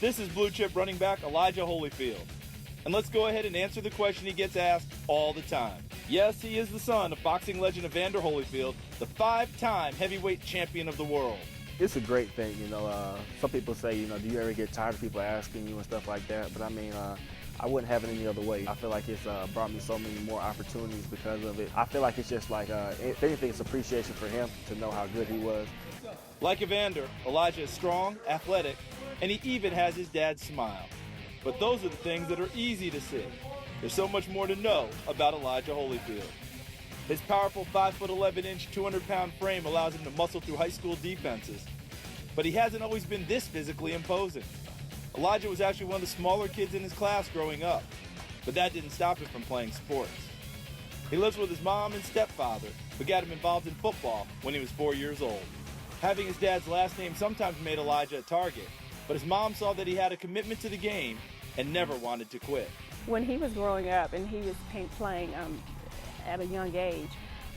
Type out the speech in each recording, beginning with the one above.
This is blue chip running back Elijah Holyfield. And let's go ahead and answer the question he gets asked all the time. Yes, he is the son of boxing legend Evander Holyfield, the 5-time heavyweight champion of the world. It's a great thing, some people say, do you ever get tired of people asking you and stuff like that? But I mean, I wouldn't have it any other way. I feel like it's brought me so many more opportunities because of it. I feel like it's just like, if anything, it's appreciation for him to know how good he was. Like Evander, Elijah is strong, athletic, and he even has his dad's smile. But those are the things that are easy to see. There's so much more to know about Elijah Holyfield. His powerful 5'11", 200-pound frame allows him to muscle through high school defenses. But he hasn't always been this physically imposing. Elijah was actually one of the smaller kids in his class growing up, but that didn't stop him from playing sports. He lives with his mom and stepfather, who got him involved in football when he was 4 years old. Having his dad's last name sometimes made Elijah a target, but his mom saw that he had a commitment to the game and never wanted to quit. When he was growing up and he was playing at a young age,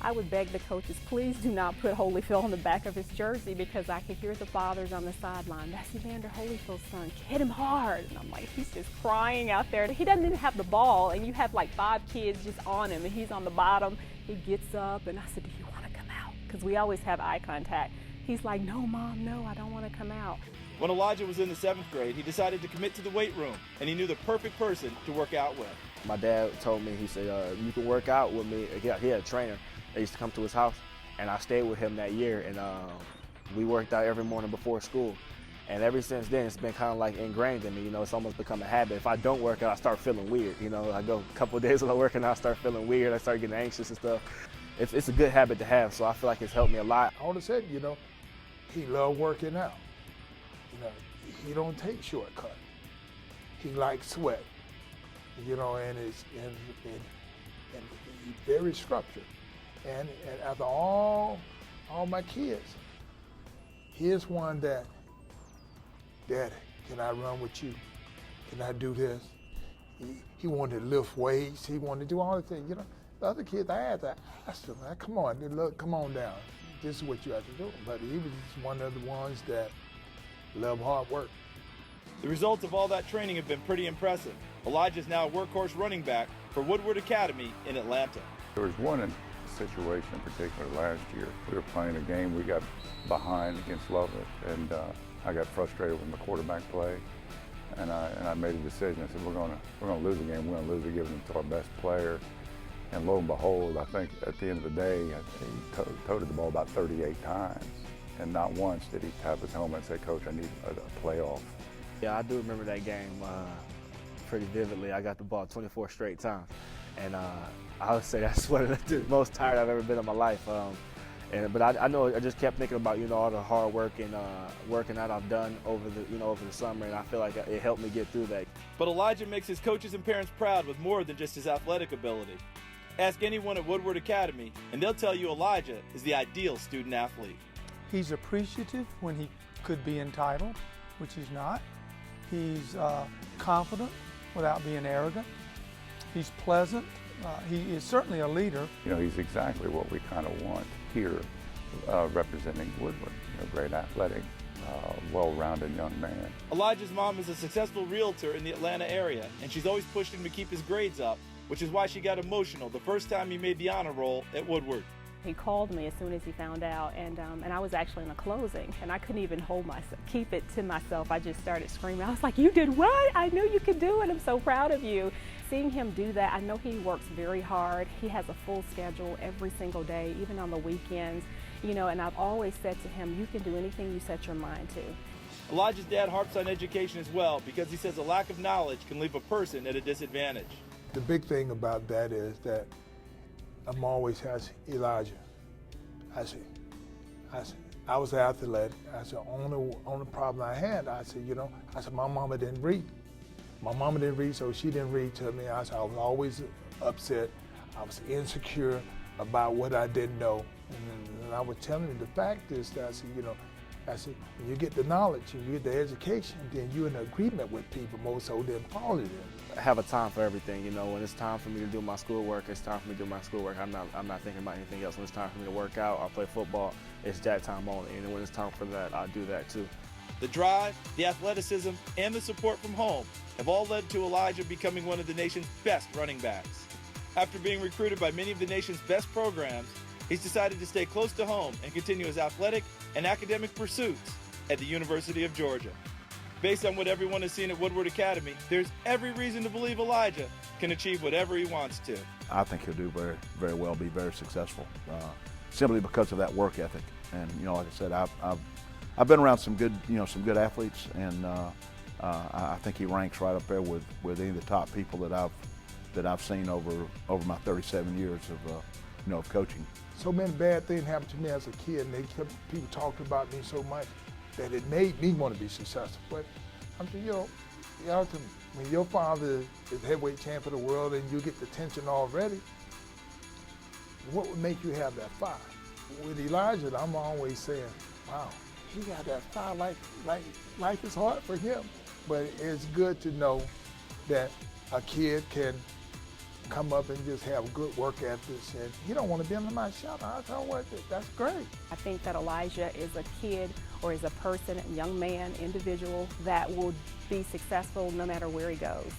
I would beg the coaches, please do not put Holyfield on the back of his jersey, because I could hear the fathers on the sideline, that's Evander Holyfield's son, hit him hard. And I'm like, he's just crying out there. He doesn't even have the ball, and you have like 5 kids just on him, and he's on the bottom. He gets up, and I said, do you want to come out? Because we always have eye contact. He's like, no, Mom, no, I don't want to come out. When Elijah was in the 7th grade, he decided to commit to the weight room, and he knew the perfect person to work out with. My dad told me, he said, you can work out with me. He had a trainer that used to come to his house, and I stayed with him that year, and we worked out every morning before school. And ever since then, it's been kind of like ingrained in me. It's almost become a habit. If I don't work out, I start feeling weird. I go a couple of days without working out, I start feeling weird. I start getting anxious and stuff. It's a good habit to have, so I feel like it's helped me a lot. All of a sudden, he loved working out. He don't take shortcuts. He likes sweat. And he's very structured. And after all my kids, here's one that, Daddy, can I run with you? Can I do this? He wanted to lift weights. He wanted to do all the things. The other kids, I had to ask them, come on, look, come on down. This is what you have to do. But he was just one of the ones that loved hard work. The results of all that training have been pretty impressive. Elijah's now a workhorse running back for Woodward Academy in Atlanta. There was one situation in particular last year. We were playing a game, we got behind against Lubbock, and I got frustrated with my quarterback play, and I made a decision. I said, we're gonna lose the game. We're gonna lose it, giving it to our best player. And lo and behold, I think at the end of the day, he toted the ball about 38 times, and not once did he tap his helmet and say, Coach, I need a playoff. Yeah, I do remember that game pretty vividly. I got the ball 24 straight times, and I would say that's one of the most tired I've ever been in my life. But I know I just kept thinking about all the hard work and working out I've done over the summer, and I feel like it helped me get through that. But Elijah makes his coaches and parents proud with more than just his athletic ability. Ask anyone at Woodward Academy, and they'll tell you Elijah is the ideal student athlete. He's appreciative when he could be entitled, which he's not. He's confident without being arrogant. He's pleasant. He is certainly a leader. He's exactly what we kind of want here, representing Woodward. Great athletic, well-rounded young man. Elijah's mom is a successful realtor in the Atlanta area, and she's always pushed him to keep his grades up, which is why she got emotional the first time he made the honor roll at Woodward. He called me as soon as he found out, and I was actually in a closing, and I couldn't even keep it to myself. I just started screaming. I was like, you did what? I knew you could do it. I'm so proud of you. Seeing him do that, I know he works very hard. He has a full schedule every single day, even on the weekends, and I've always said to him, you can do anything you set your mind to. Elijah's dad harps on education as well, because he says a lack of knowledge can leave a person at a disadvantage. The big thing about that is that I'm always asking Elijah. I said, I was athletic. I said, only problem I had, I said, my mama didn't read. My mama didn't read, so she didn't read to me. I said, I was always upset. I was insecure about what I didn't know. And I was telling him the fact is that I said, when you get the knowledge and you get the education, then you're in agreement with people more so than following them. I have a time for everything, when it's time for me to do my schoolwork, it's time for me to do my schoolwork. I'm not thinking about anything else. When it's time for me to work out or play football, it's that time only. And when it's time for that, I'll do that too. The drive, the athleticism, and the support from home have all led to Elijah becoming one of the nation's best running backs. After being recruited by many of the nation's best programs, he's decided to stay close to home and continue his athletic and academic pursuits at the University of Georgia. Based on what everyone has seen at Woodward Academy, there's every reason to believe Elijah can achieve whatever he wants to. I think he'll do very, very well, be very successful, simply because of that work ethic. And like I said, I've been around some good, some good athletes, and I think he ranks right up there with any of the top people that I've seen over my 37 years of coaching. So many bad things happened to me as a kid, and people talked about me so much that it made me want to be successful. But I'm saying, when your father is heavyweight champion of the world and you get the attention already, what would make you have that fire? With Elijah, I'm always saying, wow, he got that fire, like life is hard for him. But it's good to know that a kid can come up and just have good work ethics, and he don't want to be under my shadow. I tell you what, that's great. I think that Elijah is a kid, or is a person, a young man, individual that will be successful no matter where he goes.